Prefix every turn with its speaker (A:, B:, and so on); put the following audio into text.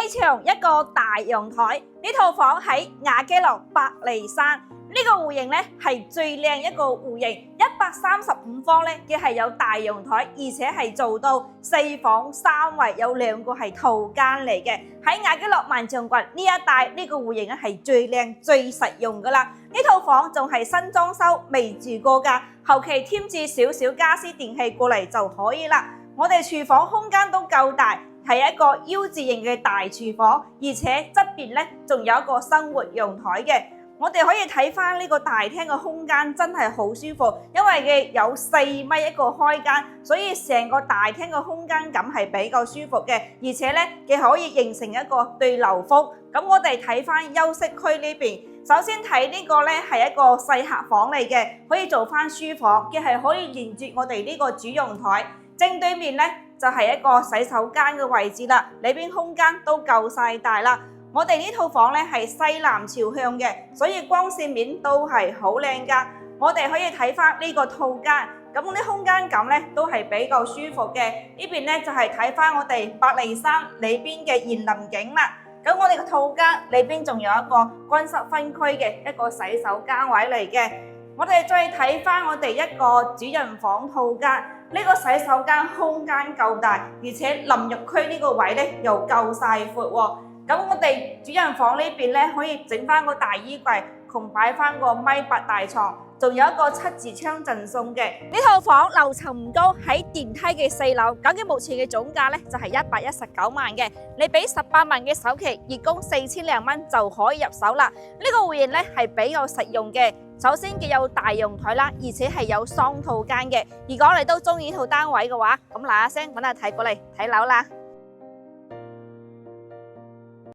A: 米長一個大陽台，呢套房喺亞基諾百里山。呢個戶型咧係最靚一個戶型，135方咧嘅係有大陽台，而且係做到4房3衛，有2個係套間嚟嘅。喺亞基諾萬象群呢一帶呢個戶型咧係最靚最實用噶啦。呢套房仲係新裝修，未住過噶，後期添置少少家私電器過嚟就可以啦。我哋廚房空間都夠大，係一個 U 字型嘅大廚房，而且側邊咧仲有一個生活陽台嘅。我哋可以睇翻呢個大廳嘅空間真係好舒服，因為嘅有4米一個開間，所以成個大廳嘅空間感係比較舒服嘅，而且咧亦可以形成一個對流風。咁我哋睇翻休息區呢邊，首先睇呢個咧係一個細客房嚟嘅，可以做翻書房，亦係可以連接我哋呢個主陽台。正對面咧就係一個洗手間嘅位置啦，裏邊空間都夠晒大啦。我哋呢套房咧係西南朝向嘅，所以光線面都係好靚噶。我哋可以睇翻呢個套間，咁啲空間感咧都係比較舒服嘅。呢邊咧就係睇翻我哋百里山裏邊嘅園林景啦。咁我哋個套間裏邊仲有一個乾濕分區嘅一個洗手間位嚟嘅。我哋再睇翻我哋一個主人房套間，呢個洗手間空間夠大，而且淋浴區呢個位咧又夠晒闊喎。咁我哋主人房呢邊咧可以整翻個大衣櫃，同擺翻個1.8米大床，仲有一個7字窗贈送嘅。呢套房樓層唔高，喺電梯嘅4樓，究竟目前嘅總價咧就係119萬嘅。你俾18萬嘅首期，月供4000零蚊就可以入手啦。呢個戶型咧係比較實用嘅，首先既有大陽台啦，而且係有雙套間嘅。如果你都中意呢套單位嘅話，咁嗱一聲揾阿睇過嚟睇樓啦。